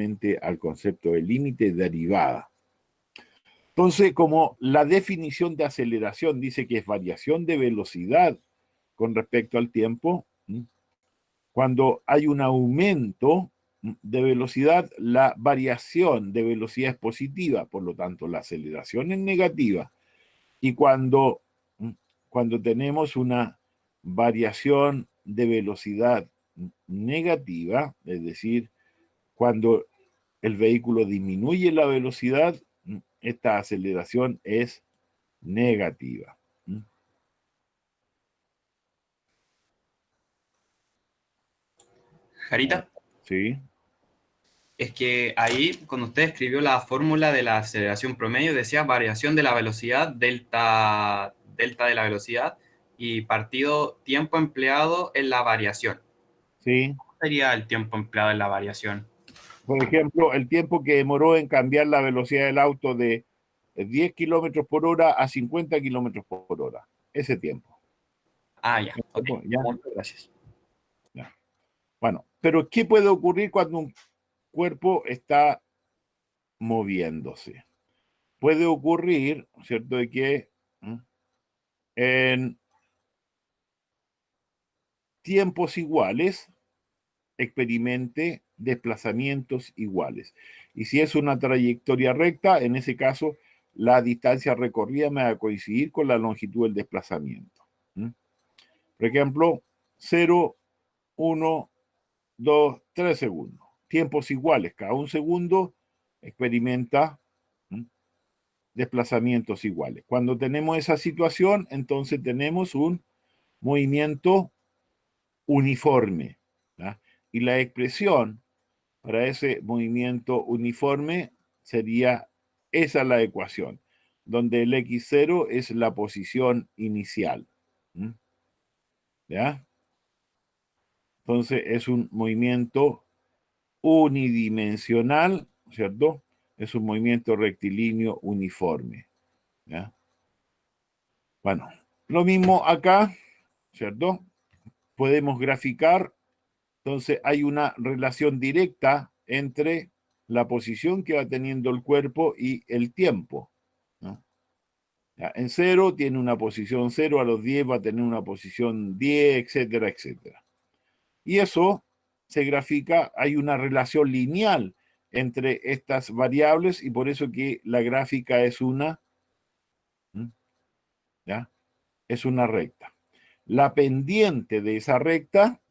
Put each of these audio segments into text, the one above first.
directamente al concepto de límite derivada. Entonces, como la definición de aceleración dice que es variación de velocidad con respecto al tiempo, cuando hay un aumento de velocidad, la variación de velocidad es positiva, por lo tanto la aceleración es negativa. Y cuando tenemos una variación de velocidad negativa, es decir, cuando el vehículo disminuye la velocidad, esta aceleración es negativa. Jarita, Sí. es que ahí, cuando usted escribió la fórmula de la aceleración promedio, decía variación de la velocidad, delta de la velocidad, y partido tiempo empleado en la variación. Sí. ¿Cómo sería el tiempo empleado en la variación? Por ejemplo, el tiempo que demoró en cambiar la velocidad del auto de 10 kilómetros por hora a 50 kilómetros por hora. Ese tiempo. Ah, ya, ok. ¿Ya? Muchas gracias. Ya. Bueno, pero ¿qué puede ocurrir cuando un cuerpo está moviéndose? Puede ocurrir, ¿cierto?, de que en tiempos iguales experimente desplazamientos iguales. Y si es una trayectoria recta, en ese caso, la distancia recorrida me va a coincidir con la longitud del desplazamiento. Por ejemplo, 0, 1, 2, 3 segundos. Tiempos iguales. Cada un segundo experimenta desplazamientos iguales. Cuando tenemos esa situación, entonces tenemos un movimiento uniforme. ¿Ya? Y la expresión para ese movimiento uniforme sería esa la ecuación, donde el x0 es la posición inicial. ¿Ya? Entonces es un movimiento unidimensional, ¿cierto? Es un movimiento rectilíneo uniforme. ¿Ya? Bueno, lo mismo acá, ¿cierto? Podemos graficar, entonces hay una relación directa entre la posición que va teniendo el cuerpo y el tiempo, ¿no? Ya, en 0 tiene una posición 0, a los 10 va a tener una posición 10, etcétera, etcétera. Y eso se grafica, hay una relación lineal entre estas variables y por eso que la gráfica es una, ¿ya? Es una recta. La pendiente de esa recta,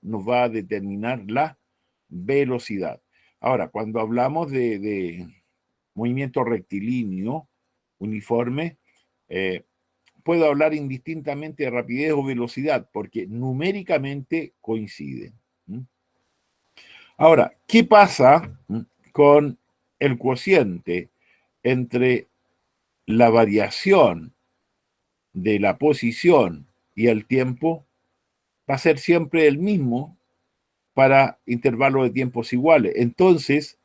nos va a determinar la velocidad. Ahora, cuando hablamos de movimiento rectilíneo, uniforme, puedo hablar indistintamente de rapidez o velocidad, porque numéricamente coinciden. Ahora, ¿qué pasa con el cociente entre la variación de la posición y el tiempo? Va a ser siempre el mismo para intervalos de tiempos iguales. Entonces,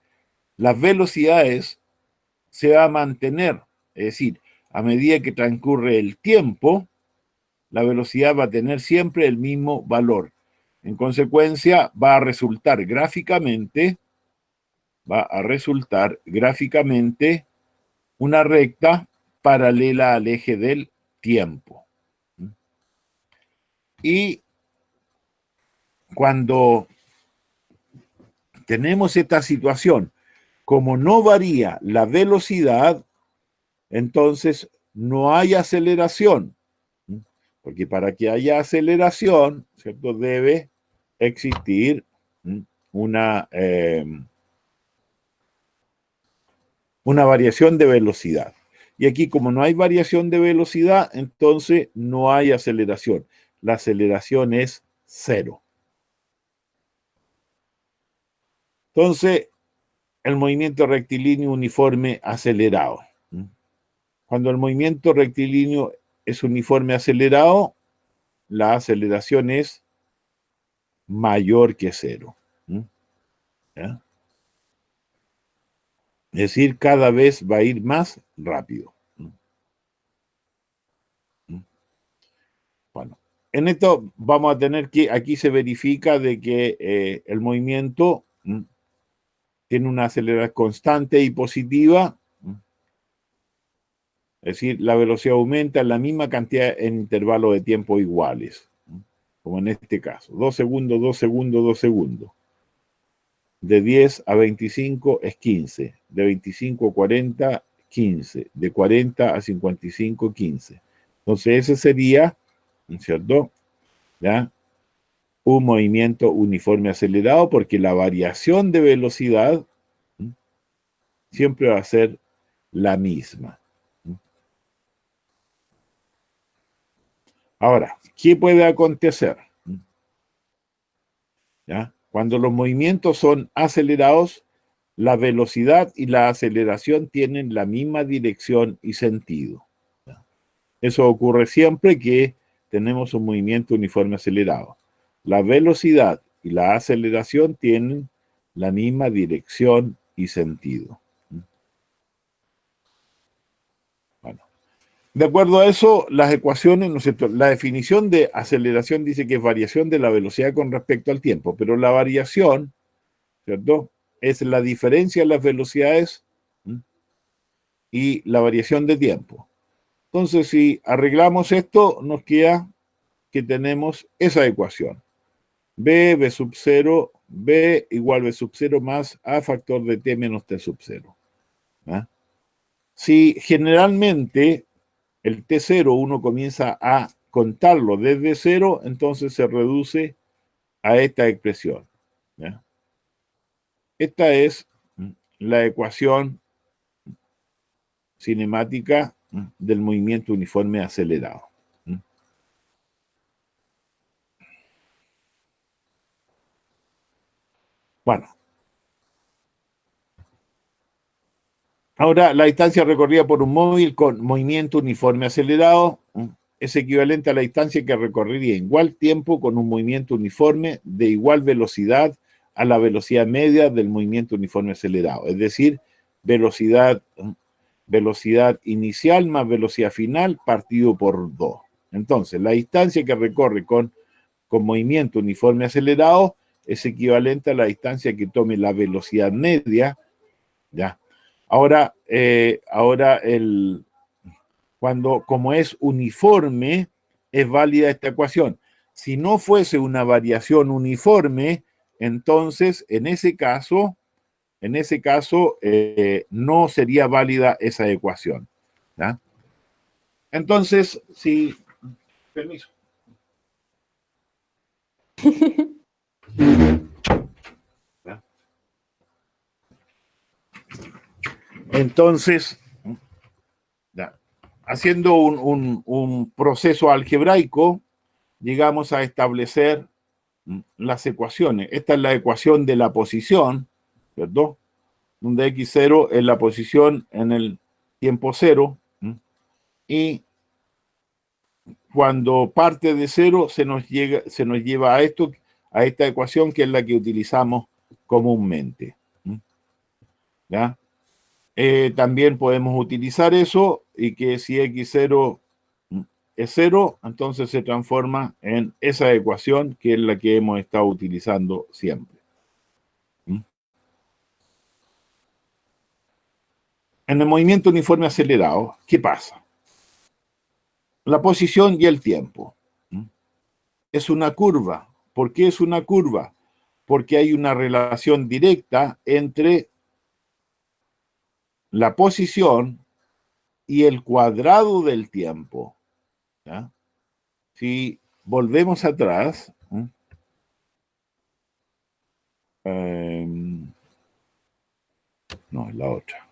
las velocidades se va a mantener, es decir, a medida que transcurre el tiempo, la velocidad va a tener siempre el mismo valor. En consecuencia, va a resultar gráficamente una recta paralela al eje del tiempo. Y cuando tenemos esta situación, como no varía la velocidad, entonces no hay aceleración. Porque para que haya aceleración, ¿cierto?, debe existir una variación de velocidad. Y aquí, como no hay variación de velocidad, entonces no hay aceleración. La aceleración es 0. Entonces, el movimiento rectilíneo uniforme acelerado. Cuando el movimiento rectilíneo es uniforme acelerado, la aceleración es mayor que 0. ¿Ya? Es decir, cada vez va a ir más rápido. Bueno, en esto vamos a tener que, aquí se verifica de que el movimiento tiene una aceleración constante y positiva, es decir, la velocidad aumenta en la misma cantidad en intervalos de tiempo iguales, como en este caso, 2 segundos, 2 segundos, 2 segundos. De 10 a 25 es 15, de 25 a 40, 15, de 40 a 55, 15. Entonces ese sería, ¿cierto?, ¿ya?, un movimiento uniforme acelerado, porque la variación de velocidad siempre va a ser la misma. Ahora, ¿qué puede acontecer? ¿Ya? Cuando los movimientos son acelerados, la velocidad y la aceleración tienen la misma dirección y sentido. ¿Ya? Eso ocurre siempre que tenemos un movimiento uniforme acelerado. La velocidad y la aceleración tienen la misma dirección y sentido. Bueno, de acuerdo a eso, las ecuaciones, ¿no es cierto?, la definición de aceleración dice que es variación de la velocidad con respecto al tiempo, pero la variación, ¿cierto?, es la diferencia en las velocidades y la variación de tiempo. Entonces, si arreglamos esto, nos queda que tenemos esa ecuación. B sub 0, B igual B sub 0 más A factor de T menos T sub 0. ¿Ah? Si generalmente el T0 uno comienza a contarlo desde 0, entonces se reduce a esta expresión. ¿Ya? Esta es la ecuación cinemática del movimiento uniforme acelerado. Bueno. Ahora, la distancia recorrida por un móvil con movimiento uniforme acelerado es equivalente a la distancia que recorrería en igual tiempo con un movimiento uniforme de igual velocidad a la velocidad media del movimiento uniforme acelerado. Es decir, velocidad inicial más velocidad final partido por 2. Entonces, la distancia que recorre con movimiento uniforme acelerado es equivalente a la distancia que tome la velocidad media, ¿ya? Ahora, como es uniforme, es válida esta ecuación. Si no fuese una variación uniforme, entonces en ese caso no sería válida esa ecuación. ¿Ya? Entonces, si... Permiso. ¿Ya? Entonces, ¿ya?, haciendo un proceso algebraico, llegamos a establecer las ecuaciones. Esta es la ecuación de la posición, ¿cierto?, donde x0 es la posición en el tiempo 0, y cuando parte de 0 se nos lleva a esta ecuación, que es la que utilizamos comúnmente. ¿Ya? También podemos utilizar eso, y que si x0 es 0, entonces se transforma en esa ecuación, que es la que hemos estado utilizando siempre. En el movimiento uniforme acelerado, ¿qué pasa? La posición y el tiempo. Es una curva. ¿Por qué es una curva? Porque hay una relación directa entre la posición y el cuadrado del tiempo. ¿Ya? Si volvemos atrás, no, es la otra.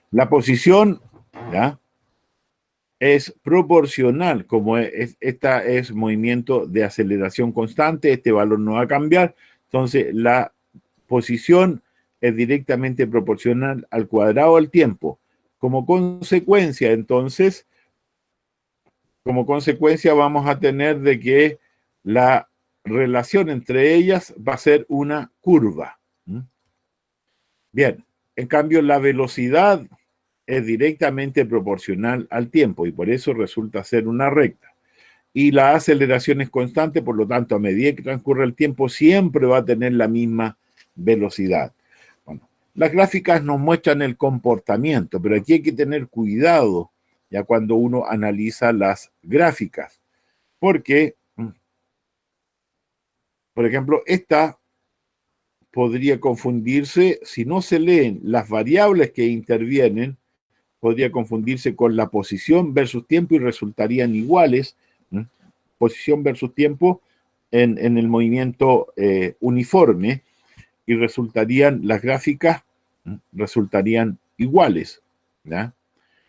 La posición, ¿ya?, es proporcional, como esta es movimiento de aceleración constante, este valor no va a cambiar, entonces la posición es directamente proporcional al cuadrado del tiempo. Como consecuencia, entonces, vamos a tener de que la relación entre ellas va a ser una curva. Bien, en cambio la velocidad es directamente proporcional al tiempo y por eso resulta ser una recta. Y la aceleración es constante, por lo tanto, a medida que transcurre el tiempo, siempre va a tener la misma velocidad. Bueno, las gráficas nos muestran el comportamiento, pero aquí hay que tener cuidado ya cuando uno analiza las gráficas, porque, por ejemplo, esta podría confundirse, si no se leen las variables que intervienen, podría confundirse con la posición versus tiempo y resultarían iguales, ¿no? Posición versus tiempo en el movimiento uniforme y resultarían, las gráficas, ¿no? Resultarían iguales, ¿ya?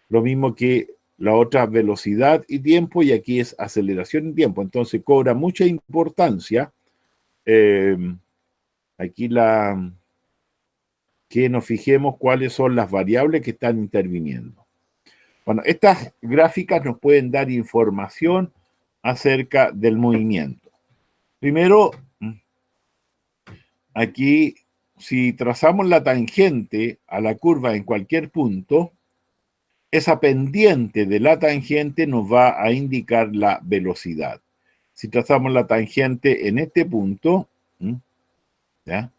Lo mismo que la otra velocidad y tiempo, y aquí es aceleración y tiempo. Entonces cobra mucha importancia aquí que nos fijemos cuáles son las variables que están interviniendo. Bueno, estas gráficas nos pueden dar información acerca del movimiento. Primero, aquí, si trazamos la tangente a la curva en cualquier punto, esa pendiente de la tangente nos va a indicar la velocidad. Si trazamos la tangente en este punto, ¿ya?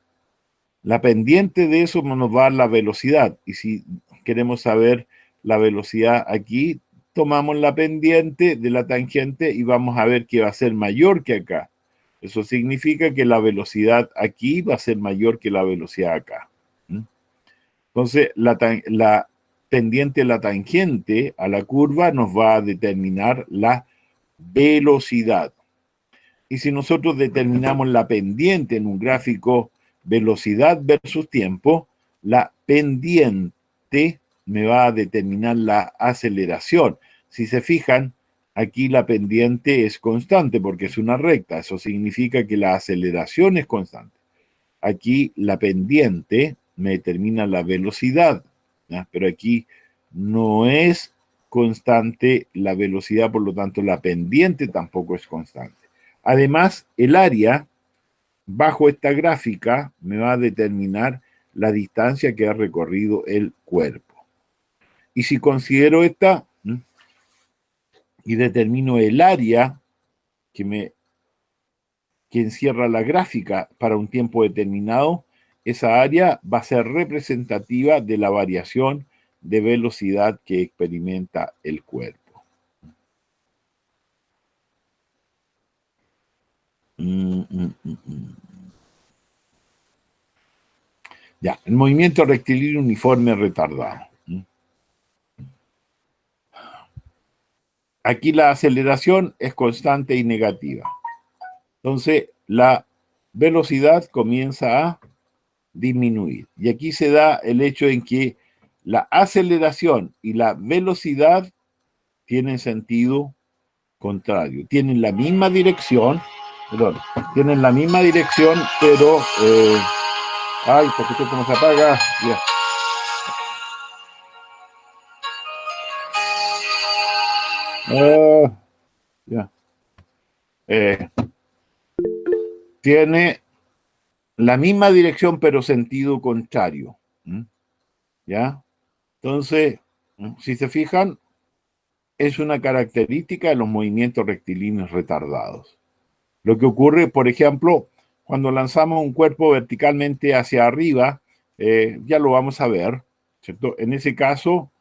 La pendiente de eso nos va a dar la velocidad. Y si queremos saber la velocidad aquí, tomamos la pendiente de la tangente y vamos a ver que va a ser mayor que acá. Eso significa que la velocidad aquí va a ser mayor que la velocidad acá. Entonces, la pendiente de la tangente a la curva nos va a determinar la velocidad. Y si nosotros determinamos la pendiente en un gráfico velocidad versus tiempo, la pendiente me va a determinar la aceleración. Si se fijan, aquí la pendiente es constante porque es una recta. Eso significa que la aceleración es constante. Aquí la pendiente me determina la velocidad, ¿ya? Pero aquí no es constante la velocidad, por lo tanto la pendiente tampoco es constante. Además, el área bajo esta gráfica me va a determinar la distancia que ha recorrido el cuerpo. Y si considero esta y determino el área que encierra la gráfica para un tiempo determinado, esa área va a ser representativa de la variación de velocidad que experimenta el cuerpo. Ya, el movimiento rectilíneo uniforme retardado. Aquí la aceleración es constante y negativa. Entonces, la velocidad comienza a disminuir. Y aquí se da el hecho en que la aceleración y la velocidad tienen sentido contrario. Tienen la misma dirección, pero ay, esta cuestión cómo se apaga. Ya. Ya. Tiene la misma dirección, pero sentido contrario. ¿Ya? Entonces, si se fijan, es una característica de los movimientos rectilíneos retardados. Lo que ocurre, por ejemplo, cuando lanzamos un cuerpo verticalmente hacia arriba, ya lo vamos a ver, ¿cierto? En ese caso,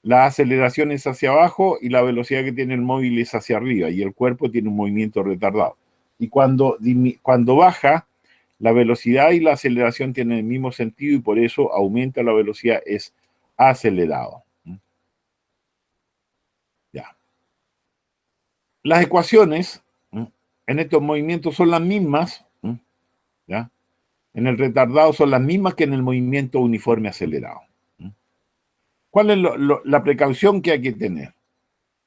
la aceleración es hacia abajo y la velocidad que tiene el móvil es hacia arriba y el cuerpo tiene un movimiento retardado. Y cuando baja, la velocidad y la aceleración tienen el mismo sentido y por eso aumenta la velocidad, es acelerado. Ya. Las ecuaciones en estos movimientos son las mismas, ¿ya? En el retardado son las mismas que en el movimiento uniforme acelerado. ¿Cuál es la precaución que hay que tener?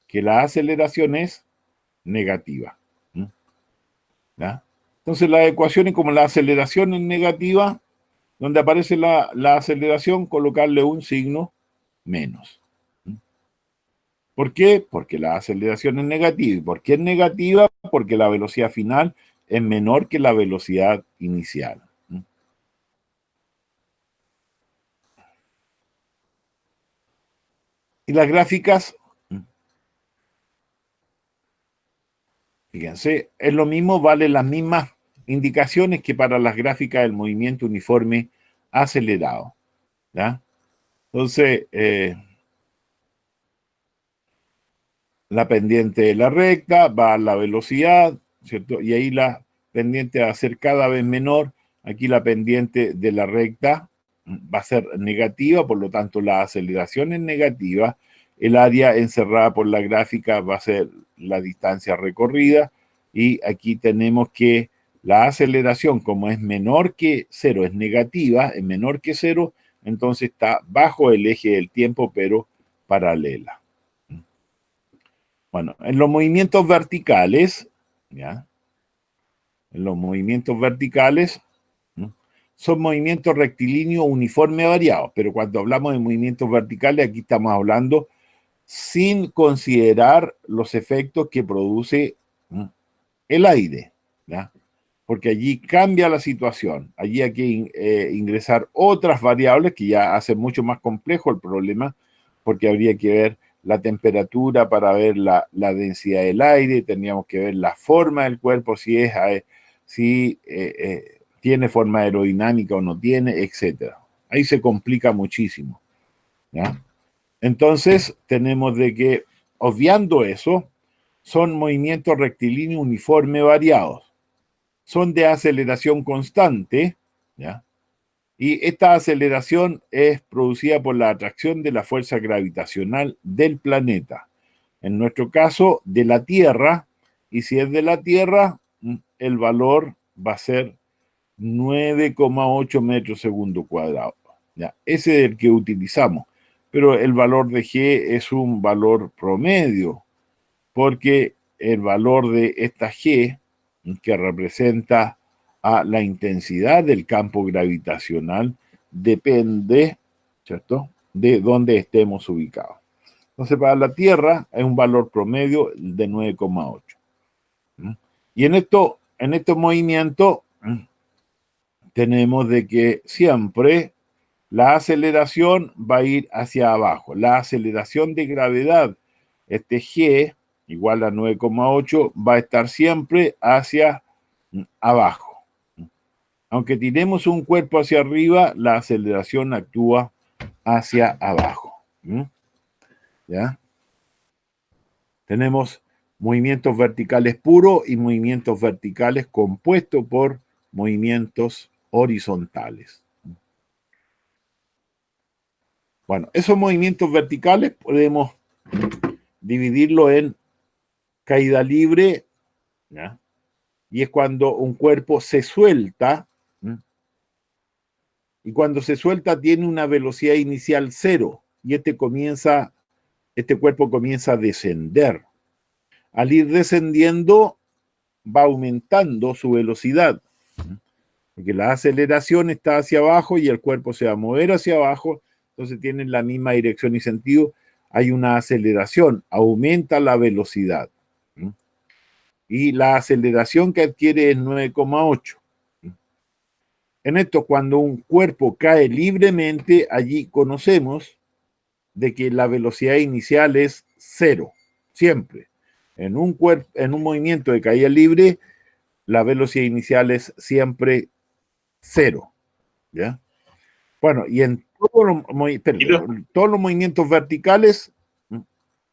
Que la aceleración es negativa. ¿Ya? Entonces las ecuaciones como la aceleración es negativa, donde aparece la aceleración, colocarle un signo menos. ¿Por qué? Porque la aceleración es negativa. ¿Y por qué es negativa? Porque la velocidad final es menor que la velocidad inicial. Y las gráficas, fíjense, es lo mismo, vale las mismas indicaciones que para las gráficas del movimiento uniforme acelerado. ¿Ya? Entonces, la pendiente de la recta va a la velocidad, ¿cierto? Y ahí la pendiente va a ser cada vez menor. Aquí la pendiente de la recta va a ser negativa, por lo tanto la aceleración es negativa. El área encerrada por la gráfica va a ser la distancia recorrida. Y aquí tenemos que la aceleración, como es menor que cero, es negativa, es menor que cero, entonces está bajo el eje del tiempo, pero paralela. Bueno, en los movimientos verticales, ¿ya? En los movimientos verticales, ¿no? Son movimientos rectilíneos uniforme variados, pero cuando hablamos de movimientos verticales, aquí estamos hablando sin considerar los efectos que produce, ¿no?, el aire, ¿ya? Porque allí cambia la situación. Allí hay que ingresar otras variables que ya hacen mucho más complejo el problema, porque habría que ver la temperatura para ver la densidad del aire, tendríamos que ver la forma del cuerpo, si tiene forma aerodinámica o no tiene, etc. Ahí se complica muchísimo, ¿ya? Entonces, tenemos de que, obviando eso, son movimientos rectilíneos uniforme variados. Son de aceleración constante, ¿ya? Y esta aceleración es producida por la atracción de la fuerza gravitacional del planeta. En nuestro caso, de la Tierra, y si es de la Tierra, el valor va a ser 9,8 metros segundo cuadrado. ¿Ya? Ese es el que utilizamos, pero el valor de G es un valor promedio, porque el valor de esta G, que representa a la intensidad del campo gravitacional, depende, ¿cierto?, de dónde estemos ubicados. Entonces, para la Tierra es un valor promedio de 9,8. Y en estos movimientos tenemos de que siempre la aceleración va a ir hacia abajo. La aceleración de gravedad, este G, igual a 9,8, va a estar siempre hacia abajo. Aunque tiremos un cuerpo hacia arriba, la aceleración actúa hacia abajo. ¿Ya? Tenemos movimientos verticales puros y movimientos verticales compuestos por movimientos horizontales. Bueno, esos movimientos verticales podemos dividirlo en caída libre, ¿ya?, y es cuando un cuerpo se suelta, y cuando se suelta tiene una velocidad inicial cero, y este cuerpo comienza a descender. Al ir descendiendo, va aumentando su velocidad, porque la aceleración está hacia abajo y el cuerpo se va a mover hacia abajo, entonces tienen la misma dirección y sentido. Hay una aceleración, aumenta la velocidad. Y la aceleración que adquiere es 9,8. En esto, cuando un cuerpo cae libremente, allí conocemos de que la velocidad inicial es cero, siempre. En un movimiento de caída libre, la velocidad inicial es siempre cero, ¿ya? Bueno, y en todos los movimientos verticales,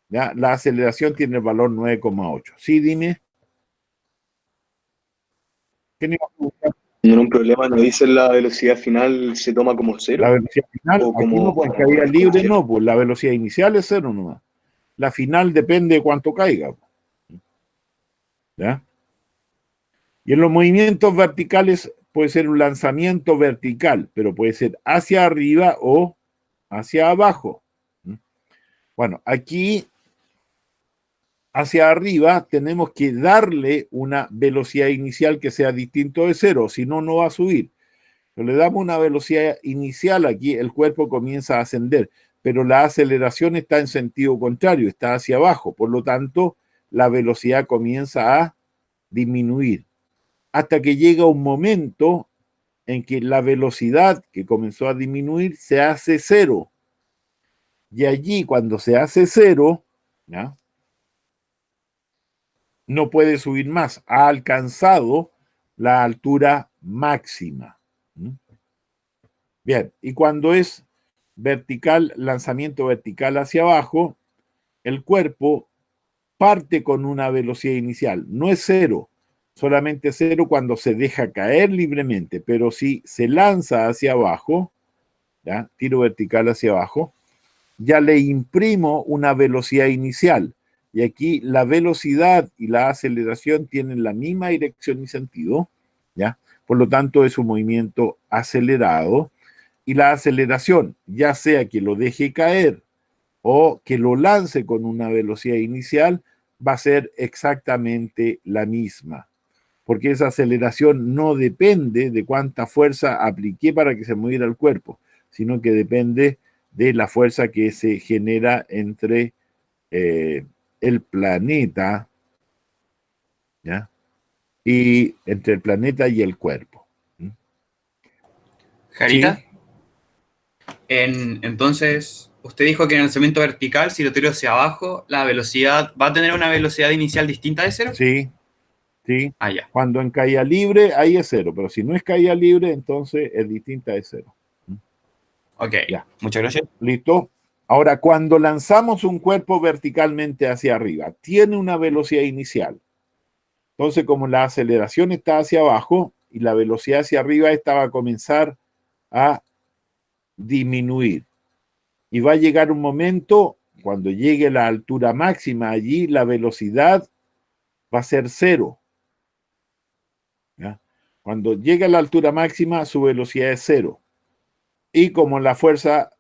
¿ya?, la aceleración tiene el valor 9,8. Sí, dime. ¿Qué me iba a preguntar? En un problema nos dicen la velocidad final se toma como cero. La velocidad final, O aquí no, como, pues en caída libre cero. no, pues la velocidad inicial es cero nomás. La final depende de cuánto caiga, ¿ya? Y en los movimientos verticales puede ser un lanzamiento vertical, pero puede ser hacia arriba o hacia abajo. Bueno, aquí hacia arriba tenemos que darle una velocidad inicial que sea distinto de cero, si no, no va a subir. Pero le damos una velocidad inicial aquí, el cuerpo comienza a ascender, pero la aceleración está en sentido contrario, está hacia abajo, por lo tanto, la velocidad comienza a disminuir, hasta que llega un momento en que la velocidad que comenzó a disminuir se hace cero. Y allí, cuando se hace 0, ¿ya?, no puede subir más. Ha alcanzado la altura máxima. ¿Mm? Bien, y cuando es vertical, lanzamiento vertical hacia abajo, el cuerpo parte con una velocidad inicial. No es 0, solamente 0 cuando se deja caer libremente, pero si se lanza hacia abajo, ¿ya?, tiro vertical hacia abajo, ya le imprimo una velocidad inicial. Y aquí la velocidad y la aceleración tienen la misma dirección y sentido, ¿ya? Por lo tanto, es un movimiento acelerado. Y la aceleración, ya sea que lo deje caer o que lo lance con una velocidad inicial, va a ser exactamente la misma. Porque esa aceleración no depende de cuánta fuerza apliqué para que se moviera el cuerpo, sino que depende de la fuerza que se genera entre el planeta, ¿ya?, y entre el planeta y el cuerpo. ¿Mm? Jarita, ¿Sí? Entonces, usted dijo que en el lanzamiento vertical, si lo tiro hacia abajo, la velocidad va a tener una velocidad inicial distinta de 0. Sí, sí. Ah, ya. Cuando en caída libre, ahí es 0, pero si no es caída libre, entonces es distinta de 0. ¿Mm? Ok, Ya, muchas gracias. ¿listo? Ahora, cuando lanzamos un cuerpo verticalmente hacia arriba, tiene una velocidad inicial. Entonces, como la aceleración está hacia abajo y la velocidad hacia arriba, esta va a comenzar a disminuir. Y va a llegar un momento, cuando llegue la altura máxima allí, la velocidad va a ser 0. ¿Ya? Cuando llegue a la altura máxima, su velocidad es 0. Y como la fuerza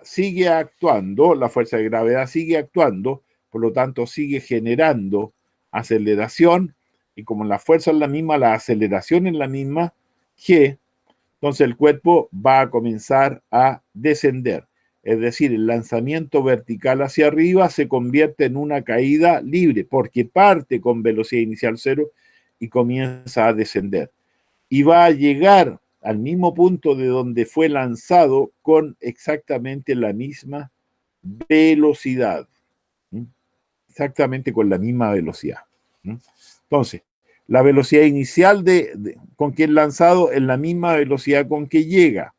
sigue actuando, la fuerza de gravedad sigue actuando, por lo tanto sigue generando aceleración, y como la fuerza es la misma, la aceleración es la misma, g, entonces el cuerpo va a comenzar a descender. Es decir, el lanzamiento vertical hacia arriba se convierte en una caída libre, porque parte con velocidad inicial 0 y comienza a descender. Y va a llegar al mismo punto de donde fue lanzado con exactamente la misma velocidad. ¿Mm? Exactamente con la misma velocidad. ¿Mm? Entonces, la velocidad inicial con que es lanzado es la misma velocidad con que llega.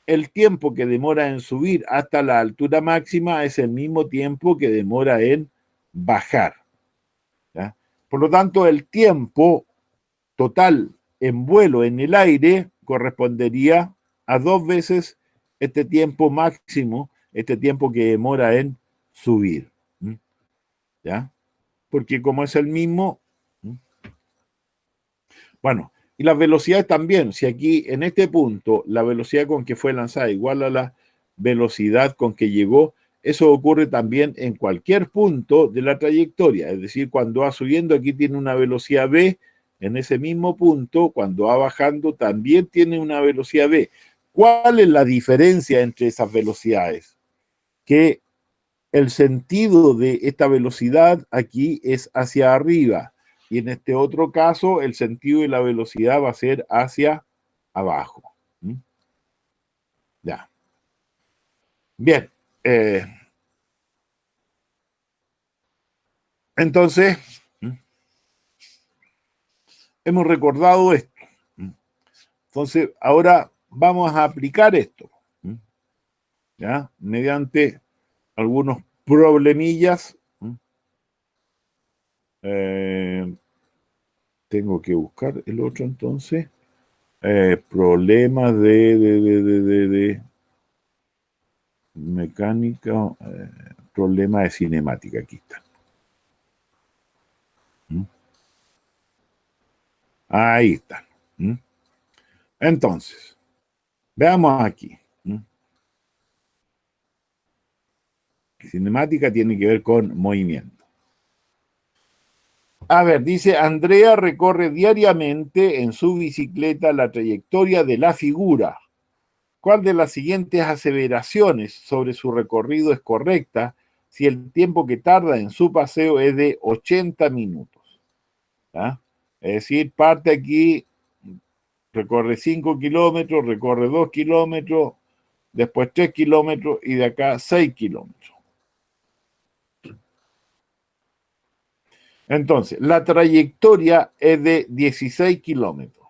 El tiempo que demora en subir hasta la altura máxima es el mismo tiempo que demora en bajar. ¿Ya? Por lo tanto, el tiempo total en vuelo en el aire correspondería a 2 veces este tiempo máximo, este tiempo que demora en subir. ¿Ya? Porque como es el mismo, bueno, y las velocidades también, si aquí en este punto la velocidad con que fue lanzada igual a la velocidad con que llegó, eso ocurre también en cualquier punto de la trayectoria, es decir, cuando va subiendo aquí tiene una velocidad v, en ese mismo punto, cuando va bajando también tiene una velocidad v. ¿Cuál es la diferencia entre esas velocidades? Que el sentido de esta velocidad aquí es hacia arriba, y en este otro caso el sentido de la velocidad va a ser hacia abajo. ¿Mm? Ya. Bien. Entonces, hemos recordado esto. Entonces, ahora vamos a aplicar esto, ¿ya? Mediante algunos problemillas. Tengo que buscar el otro entonces. Problemas de mecánica, problemas de cinemática, aquí está. Ahí está. Entonces, veamos aquí. Cinemática tiene que ver con movimiento. A ver, dice, Andrea recorre diariamente en su bicicleta la trayectoria de la figura. ¿Cuál de las siguientes aseveraciones sobre su recorrido es correcta si el tiempo que tarda en su paseo es de 80 minutos? ¿Ah? Es decir, parte aquí, recorre 5 kilómetros, recorre 2 kilómetros, después 3 kilómetros y de acá 6 kilómetros. Entonces, la trayectoria es de 16 kilómetros.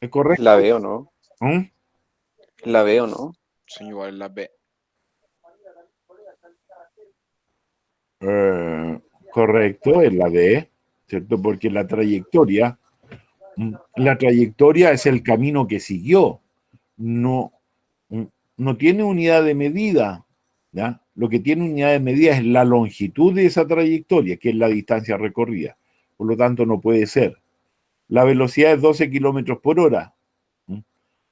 ¿Es correcto? La B o no. ¿Mm? La B o no. Son igual las B. Correcto, es la D, ¿cierto? Porque la trayectoria es el camino que siguió. No, no tiene unidad de medida, ¿ya? Lo que tiene unidad de medida es la longitud de esa trayectoria, que es la distancia recorrida. Por lo tanto, no puede ser. La velocidad es 12 kilómetros por hora,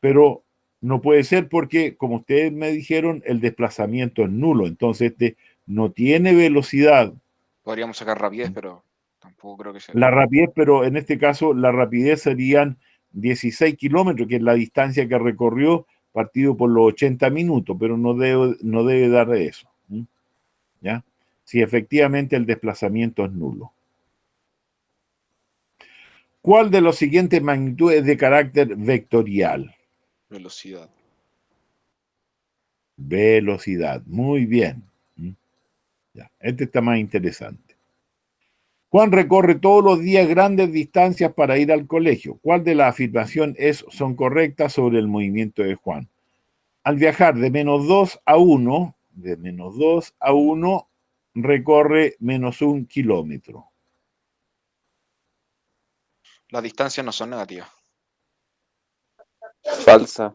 pero no puede ser porque, como ustedes me dijeron, el desplazamiento es nulo. Entonces, este no tiene velocidad. Podríamos sacar rapidez, pero tampoco creo que sea. La rapidez, pero en este caso, la rapidez serían 16 kilómetros, que es la distancia que recorrió partido por los 80 minutos, pero no debe dar eso. ¿Ya? Si efectivamente el desplazamiento es nulo. ¿Cuál de los siguientes magnitudes es de carácter vectorial? Velocidad. Velocidad. Muy bien. Ya, este está más interesante. Juan recorre todos los días grandes distancias para ir al colegio. ¿Cuál de las afirmaciones son correctas sobre el movimiento de Juan? Al viajar de -2 a 1, recorre -1 kilómetro. Las distancias no son negativas. Falsa.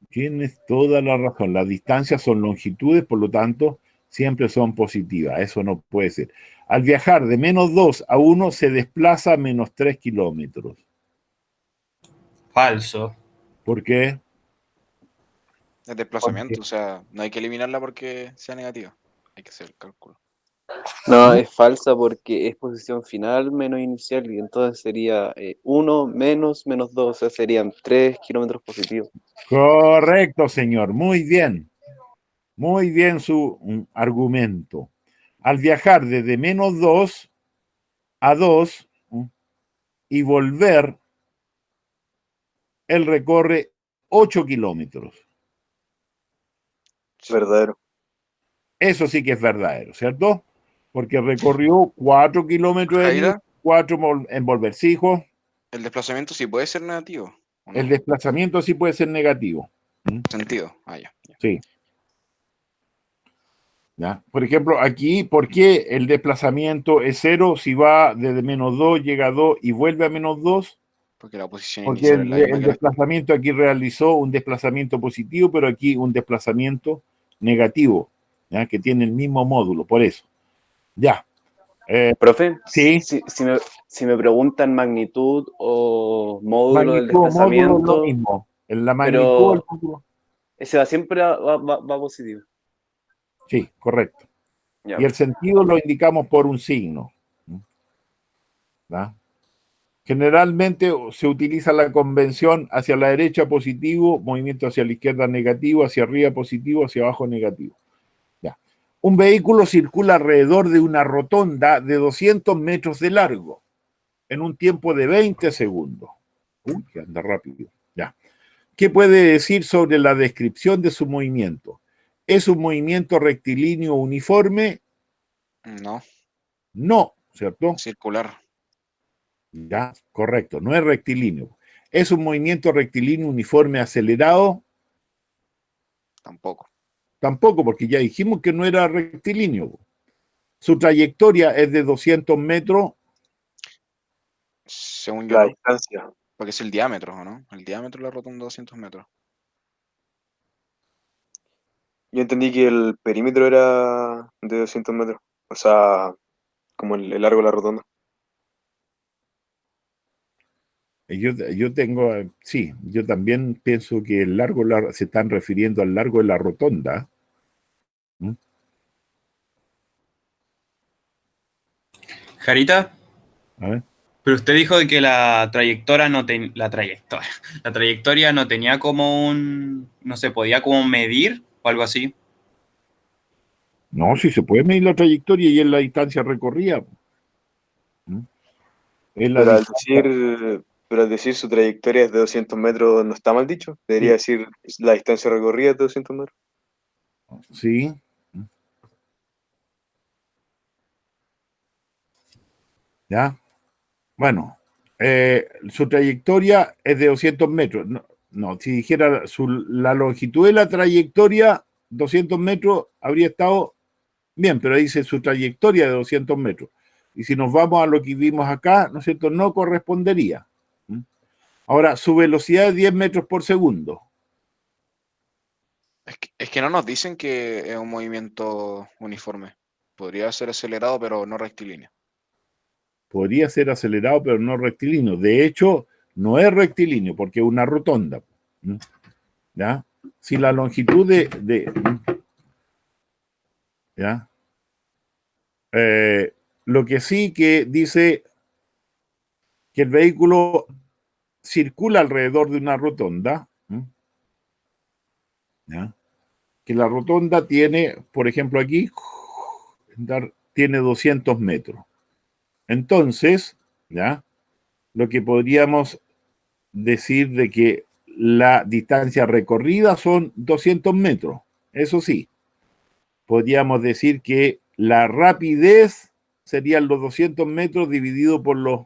Tienes toda la razón. Las distancias son longitudes, por lo tanto, siempre son positivas. Eso no puede ser. Al viajar de -2 a 1, se desplaza -3 kilómetros. Falso. ¿Por qué? Es desplazamiento, o sea, no hay que eliminarla porque sea negativa. Hay que hacer el cálculo. No, es falsa porque es posición final menos inicial y entonces sería 1 menos -2, o sea, serían 3 kilómetros positivos. Correcto, señor. Muy bien. Muy bien su argumento. Al viajar desde -2 a 2 y volver, él recorre 8 kilómetros. Verdadero. Eso sí que es verdadero, ¿cierto? Porque recorrió 4 kilómetros Jaira, 4 en volver. Sí, hijo. el desplazamiento sí puede ser negativo. ¿O no? El desplazamiento sí puede ser negativo. Sentido. Ah, ya. Sí. ¿Ya? Por ejemplo, aquí, ¿por qué el desplazamiento es 0 si va desde -2, llega a 2 y vuelve a -2? Porque la posición Porque inicial es la misma el que la... desplazamiento aquí realizó un desplazamiento positivo, pero aquí un desplazamiento negativo, ¿ya? Que tiene el mismo módulo, por eso. Ya. Profe, Sí. si me preguntan magnitud o módulo del Magnitud o módulo es lo desplazamiento, mismo. En la magnitud pero el módulo. ese va siempre va positivo. Sí, correcto. Ya. Y el sentido lo indicamos por un signo. ¿Ya? Generalmente se utiliza la convención hacia la derecha positivo, movimiento hacia la izquierda negativo, hacia arriba positivo, hacia abajo negativo. Ya. Un vehículo circula alrededor de una rotonda de 200 metros de largo en un tiempo de 20 segundos. Uy, que anda rápido. Ya. ¿Qué puede decir sobre la descripción de su movimiento? ¿Es un movimiento rectilíneo uniforme? No, No, ¿cierto? circular. Ya, correcto, no es rectilíneo. ¿Es un movimiento rectilíneo uniforme acelerado? Tampoco. Tampoco, porque ya dijimos que no era rectilíneo. Su trayectoria es de 200 metros. Según yo, La no. distancia. Porque es el diámetro, ¿o no? El diámetro de la rotonda 200 metros. Yo entendí que el perímetro era de 200 metros. O sea, como el largo de la rotonda. Yo tengo, sí, yo también pienso que el largo se están refiriendo al largo de la rotonda. ¿Mm? Jarita, A ver. pero usted dijo de que la trayectoria no tenía como no se podía como medir o algo así. No, sí se puede medir la trayectoria y es la distancia recorrida. ¿Mm? Es la Pero al distancia. decir Pero al decir su trayectoria es de 200 metros, ¿no está mal dicho? Debería decir la distancia recorrida es de 200 metros. Sí. ¿Ya? Bueno, su trayectoria es de 200 metros. No, no, si dijera la longitud de la trayectoria, 200 metros, habría estado bien, pero dice su trayectoria de 200 metros. Y si nos vamos a lo que vimos acá, ¿no es cierto? No correspondería. Ahora, su velocidad es 10 metros por segundo. Es que no nos dicen que es un movimiento uniforme. Podría ser acelerado, pero no rectilíneo. Podría ser acelerado, pero no rectilíneo. De hecho, no es rectilíneo porque es una rotonda. ¿Ya? Si la longitud ¿ya? Lo que sí que dice que el vehículo circula alrededor de una rotonda, ¿ya? Que la rotonda tiene, por ejemplo aquí, tiene 200 metros. Entonces, ¿ya? Lo que podríamos decir de que la distancia recorrida son 200 metros. Eso sí, podríamos decir que la rapidez serían los 200 metros dividido por los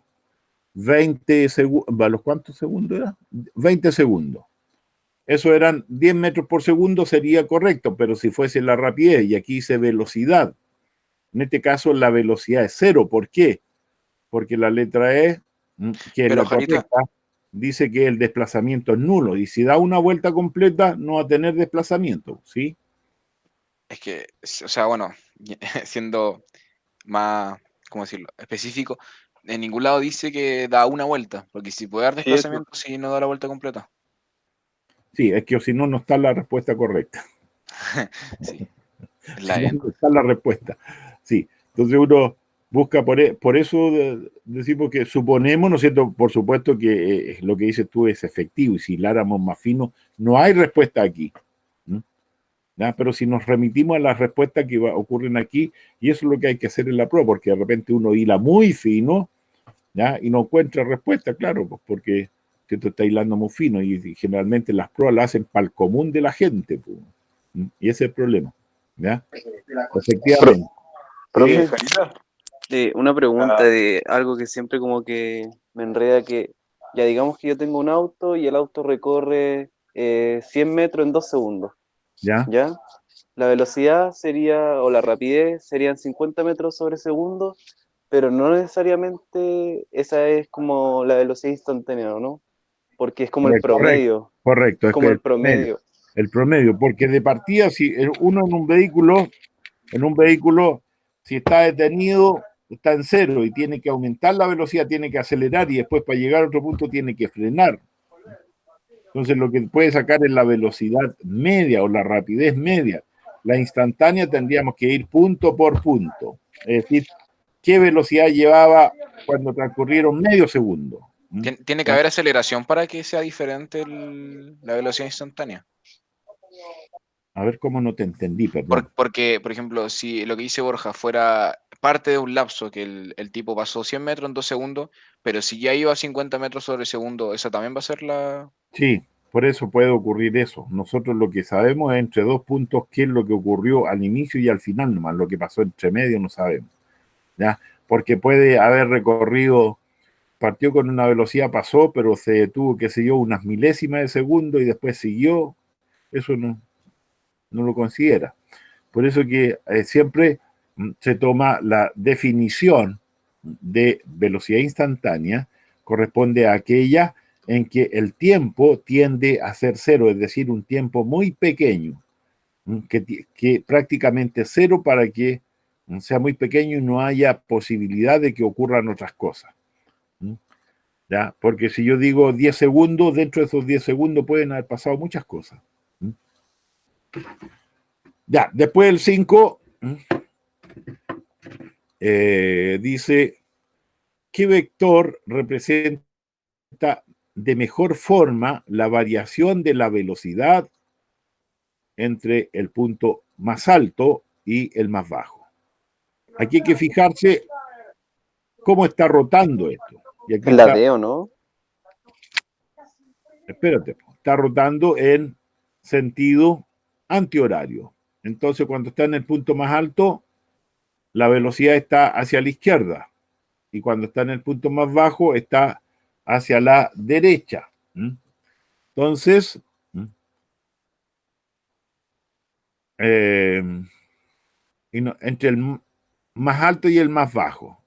20 segundos. ¿Los cuántos segundos era? 20 segundos. Eso eran 10 metros por segundo, sería correcto, pero si fuese la rapidez, y aquí dice velocidad, en este caso la velocidad es cero. ¿Por qué? Porque la letra E, que es Pero la correcta, dice que el desplazamiento es nulo, y si da una vuelta completa, no va a tener desplazamiento, ¿sí? es que, o sea, bueno, siendo más, ¿cómo decirlo?, específico, en ningún lado dice que da una vuelta, porque si puede dar Sí, eso. desplazamiento, si no da la vuelta completa. Sí, es que si no, no está la respuesta correcta. Sí, es Si la no, E. no está la respuesta. Sí, entonces uno busca por eso decimos que suponemos, ¿no es cierto? Por supuesto que lo que dices tú es efectivo, y si hiláramos más fino, no hay respuesta aquí. ¿Ya? Pero si nos remitimos a las respuestas que ocurren aquí, y eso es lo que hay que hacer en la prueba, porque de repente uno hila muy fino, ¿ya? Y no encuentra respuesta, claro, pues porque que tú estás hilando muy fino, y generalmente las pruebas las hacen para el común de la gente, pues. Y ese es el problema, ¿ya? Efectivamente. Profe, Jarita. una pregunta de algo que siempre como que me enreda, que ya digamos que yo tengo un auto y el auto recorre 100 metros en 2 segundos, ¿Ya? ¿ya? La velocidad sería, o la rapidez serían 50 metros sobre segundo, pero no necesariamente esa es como la velocidad instantánea, ¿no? Porque es como el promedio, Correcto, es es que como el promedio. el promedio, porque de partida, si uno en un vehículo, si está detenido, está en cero y tiene que aumentar la velocidad, tiene que acelerar y después para llegar a otro punto tiene que frenar. Entonces lo que puede sacar es la velocidad media o la rapidez media. La instantánea tendríamos que ir punto por punto. Es decir, qué velocidad llevaba cuando transcurrieron medio segundo. Tiene que haber aceleración para que sea diferente la velocidad instantánea. A ver cómo no te entendí, perdón. Porque, por ejemplo, si lo que dice Borja fuera parte de un lapso que el tipo pasó 100 metros en 2 segundos, pero si ya iba a 50 metros sobre segundo, ¿esa también va a ser la...? Sí, por eso puede ocurrir eso. Nosotros lo que sabemos es entre dos puntos qué es lo que ocurrió al inicio y al final, nomás lo que pasó entre medio no sabemos, ¿ya? Porque puede haber recorrido, partió con una velocidad, pasó, pero se detuvo, qué sé yo, unas milésimas de segundo y después siguió. Eso no lo considera. Por eso que siempre se toma la definición de velocidad instantánea, corresponde a aquella en que el tiempo tiende a ser cero, es decir, un tiempo muy pequeño, que prácticamente cero para que sea muy pequeño y no haya posibilidad de que ocurran otras cosas. ¿Ya? Porque si yo digo 10 segundos, dentro de esos 10 segundos pueden haber pasado muchas cosas. Ya, después el 5 dice, ¿qué vector representa de mejor forma la variación de la velocidad entre el punto más alto y el más bajo? Aquí hay que fijarse cómo está rotando esto. Y aquí Es la está, D, ¿o no? Espérate, está rotando en sentido antihorario. Entonces, cuando está en el punto más alto, la velocidad está hacia la izquierda. Y cuando está en el punto más bajo, está hacia la derecha. Entonces, entre el más alto y el más bajo.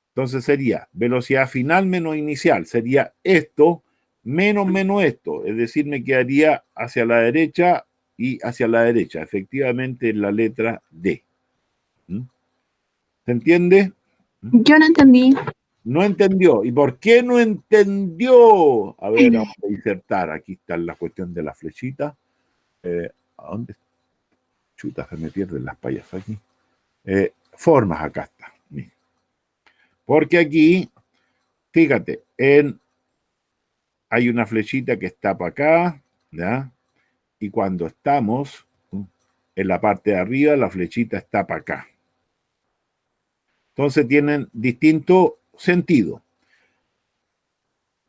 Entonces sería velocidad final menos inicial. Sería esto menos esto. Es decir, me quedaría hacia la derecha y hacia la derecha. Efectivamente, la letra D. ¿Se entiende? Yo no entendí. No entendió. ¿Y por qué no entendió? A ver, vamos a insertar. Aquí está la cuestión de la flechita. ¿A dónde? Chuta, se me pierden las payas aquí. Formas, acá está. Mira. Porque aquí, fíjate, hay una flechita que está para acá, ¿ya? Y cuando estamos en la parte de arriba, la flechita está para acá. Entonces tienen distinto sentido.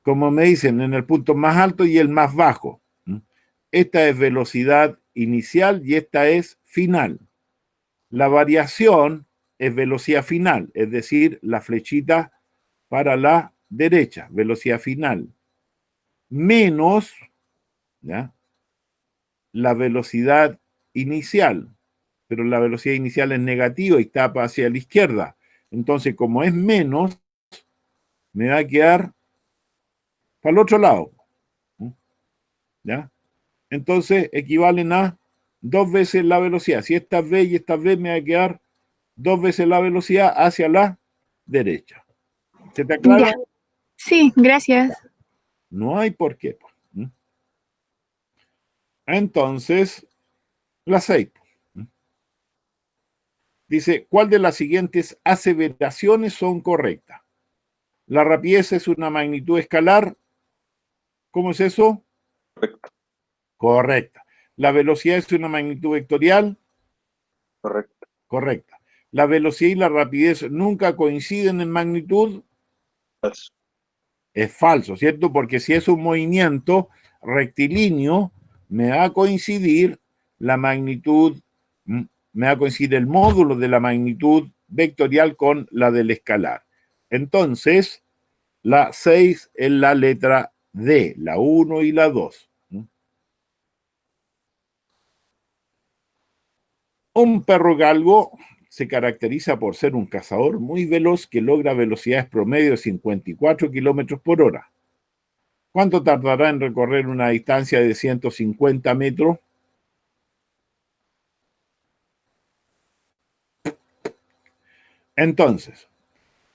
Como me dicen, en el punto más alto y el más bajo. Esta es velocidad inicial y esta es final. La variación es velocidad final, es decir, la flechita para la derecha, velocidad final, menos, ¿ya?, la velocidad inicial, pero la velocidad inicial es negativa y está hacia la izquierda. Entonces, como es menos, me va a quedar para el otro lado. ¿Ya? Entonces, equivalen a 2 veces la velocidad. Si esta vez y esta vez me va a quedar 2 veces la velocidad hacia la derecha. ¿Se te aclara? Ya. Sí, gracias. No hay por qué. Entonces, la 6. Dice, ¿cuál de las siguientes aseveraciones son correctas? La rapidez es una magnitud escalar. ¿Cómo es eso? Correcto. Correcta. La velocidad es una magnitud vectorial. Correcto. Correcta. La velocidad y la rapidez nunca coinciden en magnitud. Falso. Es falso, ¿cierto? Porque si es un movimiento rectilíneo, me va a coincidir la magnitud, me va a coincidir el módulo de la magnitud vectorial con la del escalar. Entonces, la 6 es la letra D, la 1 y la 2. Un perro galgo se caracteriza por ser un cazador muy veloz que logra velocidades promedio de 54 kilómetros por hora. ¿Cuánto tardará en recorrer una distancia de 150 metros? Entonces,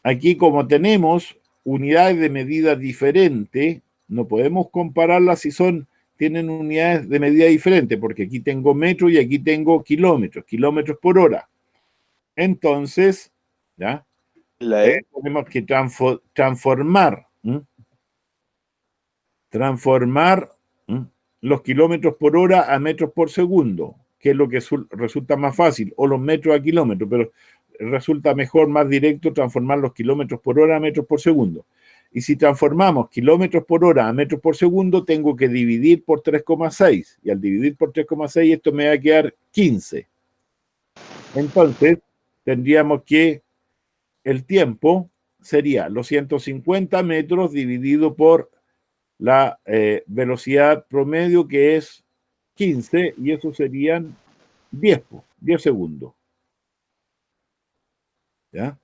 aquí como tenemos unidades de medida diferentes, no podemos compararlas si tienen unidades de medida diferentes, porque aquí tengo metros y aquí tengo kilómetros por hora. Entonces, ¿ya? Tenemos que transformar los kilómetros por hora a metros por segundo, que es lo que resulta más fácil, o los metros a kilómetros, pero resulta mejor, más directo, transformar los kilómetros por hora a metros por segundo. Y si transformamos kilómetros por hora a metros por segundo, tengo que dividir por 3,6. Y al dividir por 3,6, esto me va a quedar 15. Entonces, tendríamos que el tiempo sería los 150 metros dividido por la velocidad promedio, que es 15, y eso serían 10 segundos. ¿Ya?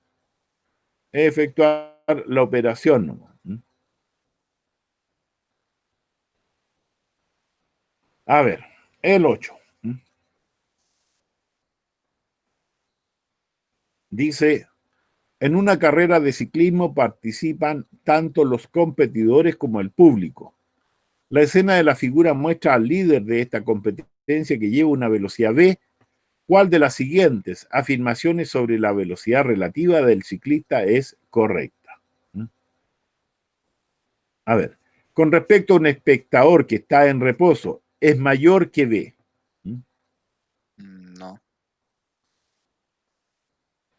Efectuar la operación nomás. A ver, el 8. Dice, en una carrera de ciclismo participan tanto los competidores como el público. La escena de la figura muestra al líder de esta competencia que lleva una velocidad V. ¿Cuál de las siguientes afirmaciones sobre la velocidad relativa del ciclista es correcta? A ver, con respecto a un espectador que está en reposo, ¿es mayor que V? No.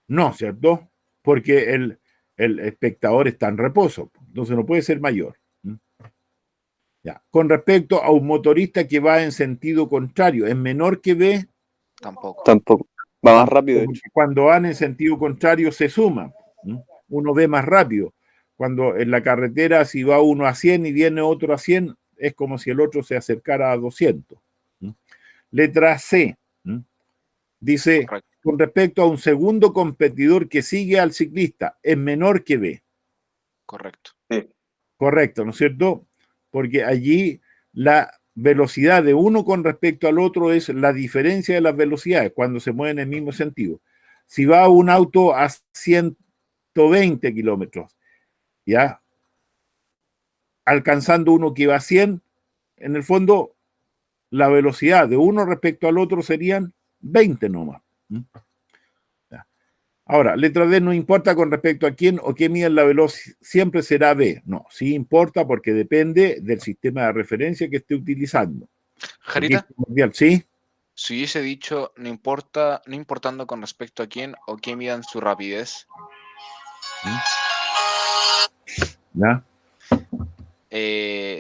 No, ¿cierto? Porque el espectador está en reposo, entonces no puede ser mayor. Ya. Con respecto a un motorista que va en sentido contrario, ¿es menor que B? Tampoco. Tampoco. Va más rápido, de hecho. Cuando van en sentido contrario se suman. Uno ve más rápido. Cuando en la carretera, si va uno a 100 y viene otro a 100, es como si el otro se acercara a 200. Letra C. Dice, Correcto. con respecto a un segundo competidor que sigue al ciclista, es menor que B. Correcto. Sí. Correcto, ¿no es cierto? Porque allí la velocidad de uno con respecto al otro es la diferencia de las velocidades cuando se mueven en el mismo sentido. Si va un auto a 120 kilómetros, ya, alcanzando uno que va a 100, en el fondo la velocidad de uno respecto al otro serían 20 nomás. Ahora, letra D no importa con respecto a quién o qué mide la velocidad, siempre será B. No, sí importa porque depende del sistema de referencia que esté utilizando. Jarita, ¿Sí? si hubiese dicho no importa, no importando con respecto a quién o qué midan su rapidez, ¿Ya?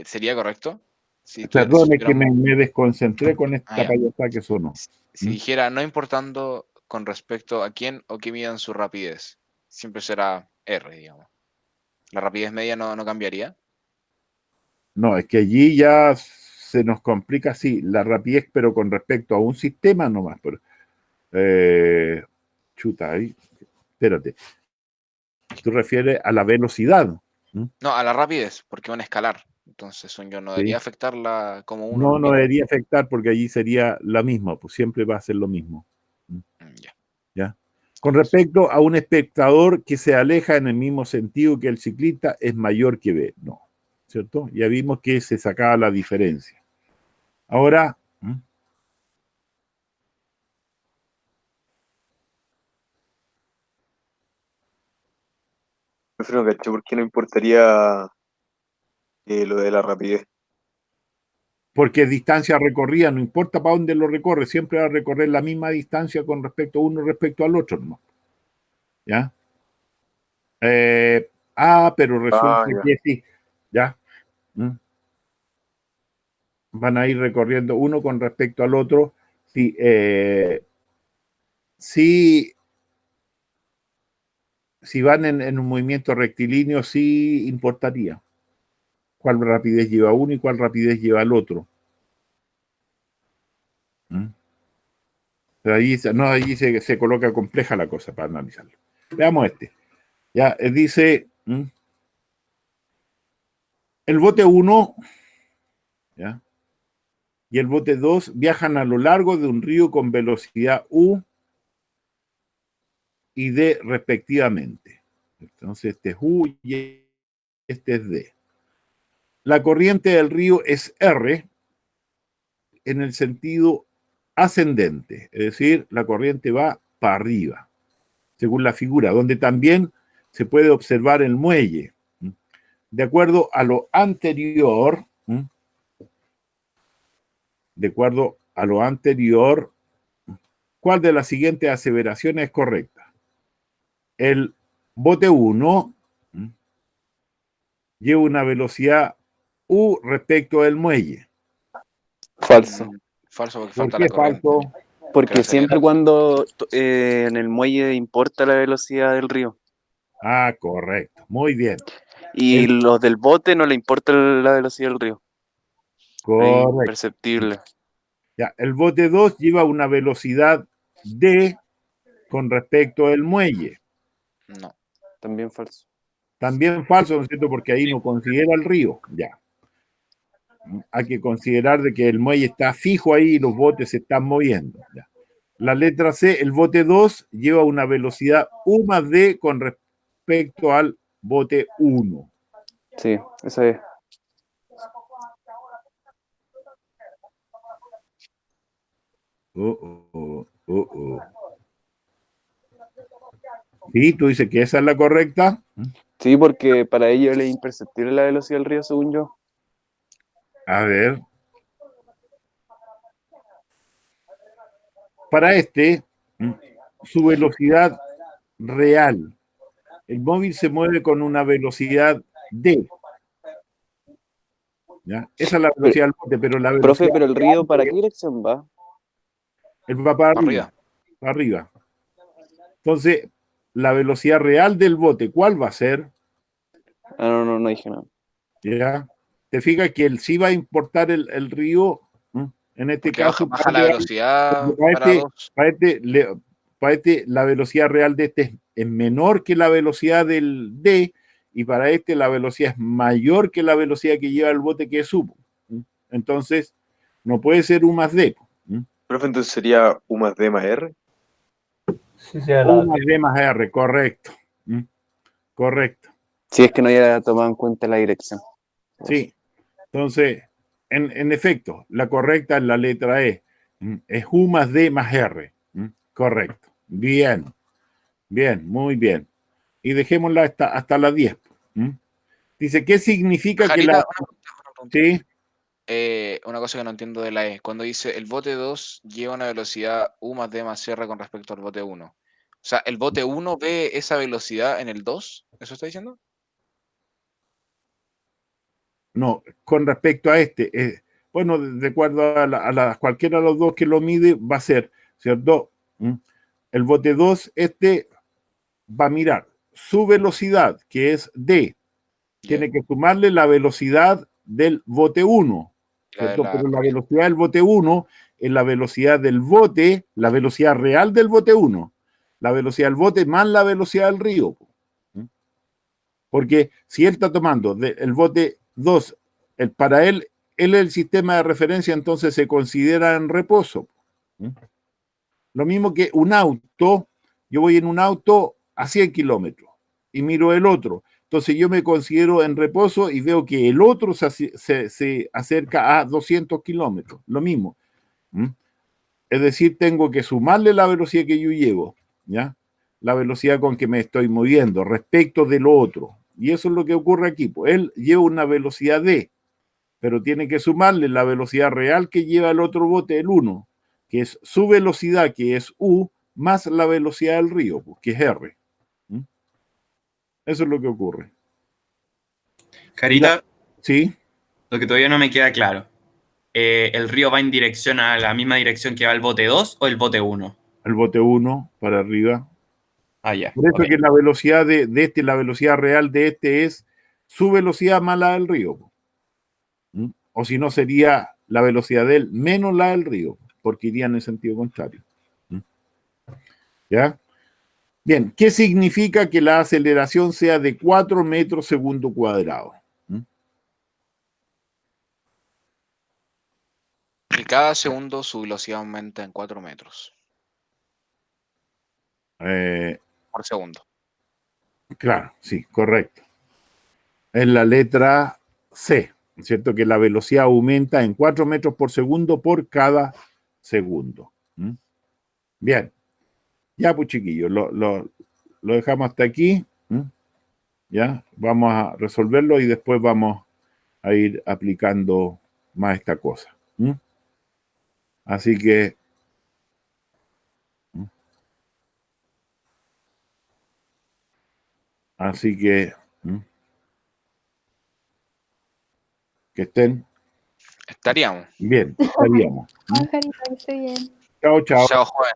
¿sería correcto? Si Perdón, es que tuviéramos- me desconcentré con esta ya. payasada que sonó. Si dijera no importando con respecto a quién o qué midan su rapidez, siempre será R, digamos. La rapidez media no cambiaría. No, es que allí ya se nos complica, sí, la rapidez, pero con respecto a un sistema nomás. Pero, chuta, ahí, espérate. Tú refieres a la velocidad. No, a la rapidez, porque van a escalar. Entonces, son yo no Sí. debería afectarla como uno. No, no debería afectar porque allí sería la misma, pues siempre va a ser lo mismo. Ya. ¿Ya? Con respecto a un espectador que se aleja en el mismo sentido que el ciclista, es mayor que B. No, ¿cierto? Ya vimos que se sacaba la diferencia. Ahora, Prefiero cacho, ¿por qué no importaría lo de la rapidez? porque es distancia recorrida, no importa para dónde lo recorre, siempre va a recorrer la misma distancia con respecto a uno respecto al otro, ¿no? ¿Ya? Pero resulta Ah, ya. que sí, ¿ya? Van a ir recorriendo uno con respecto al otro. Sí, sí, si van en un movimiento rectilíneo, sí importaría cuál rapidez lleva uno y cuál rapidez lleva el otro. Pero ahí, no, ahí se coloca compleja la cosa para analizarlo. Veamos este. Ya, dice, el bote 1, ¿ya? Y el bote 2 viajan a lo largo de un río con velocidad U y D respectivamente. Entonces este es U y este es D. La corriente del río es R en el sentido ascendente, es decir, la corriente va para arriba, según la figura, donde también se puede observar el muelle. De acuerdo a lo anterior, ¿cuál de las siguientes aseveraciones es correcta? El bote 1 lleva una velocidad U respecto del muelle. Falso. Falso porque ¿Por falta qué la corriente. falso? Porque la siempre acelera. cuando en el muelle importa la velocidad del río. Ah, correcto. Muy bien. Y los del bote no le importa la velocidad del río. Es Correcto. imperceptible. Ya, el bote 2 lleva una velocidad D con respecto al muelle. No. También falso. También falso, ¿no es cierto? Porque ahí no considera el río. Ya. Hay que considerar de que el muelle está fijo ahí y los botes se están moviendo. Ya. La letra C, el bote 2 lleva una velocidad U más D con respecto al bote 1. Sí, esa es. Sí, tú dices que esa es la correcta. Sí, porque para ellos es imperceptible la velocidad del río, según yo. A ver. Para este, su velocidad real. El móvil se mueve con una velocidad D. ¿ya? Esa es la velocidad del bote, pero la Profe, velocidad pero el río, ¿para qué dirección va? va para Para arriba, para arriba. Entonces, la velocidad real del bote, ¿cuál va a ser? Ah, no dije nada. ¿Ya? ¿Te fijas que él sí va a importar el río? En este Porque baja, caso, baja la velocidad para para este, 2. para este, la velocidad real de este es menor que la velocidad del D, y para este la velocidad es mayor que la velocidad que lleva el bote que es U. Entonces, no puede ser U más D. Profe, entonces sería U más D más R. Sí, sí, a U la más D más R, correcto. Correcto. Si es que no haya tomado en cuenta la dirección. Sí. Entonces, en efecto, la correcta es la letra E. Es U más D más R. Correcto. Bien. Bien, muy bien. Y dejémosla hasta las 10. Dice, ¿qué significa que la... Jarita, una pregunta. Sí, Una cosa que no entiendo de la E. Cuando dice el bote 2 lleva una velocidad U más D más R con respecto al bote 1. O sea, ¿el bote 1 ve esa velocidad en el 2? ¿Eso está diciendo? no, con respecto a este, bueno, de acuerdo a cualquiera de los dos que lo mide, va a ser, ¿cierto? El bote 2, este va a mirar su velocidad, que es D, tiene que sumarle la velocidad del bote 1, ¿cierto? Pero la velocidad del bote 1 es la velocidad del bote, la velocidad real del bote 1, la velocidad del bote más la velocidad del río. Porque si él está tomando el bote 2, para él es el sistema de referencia, entonces se considera en reposo. Lo mismo que un auto, yo voy en un auto a 100 kilómetros y miro el otro. Entonces yo me considero en reposo y veo que el otro se acerca a 200 kilómetros. Lo mismo. Es decir, tengo que sumarle la velocidad que yo llevo, ¿ya? La velocidad con que me estoy moviendo respecto de lo otro. Y eso es lo que ocurre aquí. Pues él lleva una velocidad D, pero tiene que sumarle la velocidad real que lleva el otro bote, el 1, que es su velocidad, que es U, más la velocidad del río, pues, que es R. Eso es lo que ocurre. Carita, ¿Sí? lo que todavía no me queda claro. ¿El río va en dirección a la misma dirección que va el bote 2 o el bote 1? El bote 1 para arriba. Ah, ya. Por eso Ok. que la velocidad de este, la velocidad real de este es su velocidad más la del río. O si no, sería la velocidad de él menos la del río, porque iría en el sentido contrario. ¿Ya? Bien, ¿qué significa que la aceleración sea de 4 metros segundo cuadrado? Y cada segundo su velocidad aumenta en 4 metros por segundo. Claro, sí, correcto. Es la letra C, ¿cierto? Que la velocidad aumenta en 4 metros por segundo por cada segundo. Bien. Ya, pues chiquillos, lo dejamos hasta aquí. Ya, vamos a resolverlo y después vamos a ir aplicando más esta cosa. Así que que estén Estaríamos. bien, estaríamos. Ojalá que esté bien. Chao, chao. Chao, joven.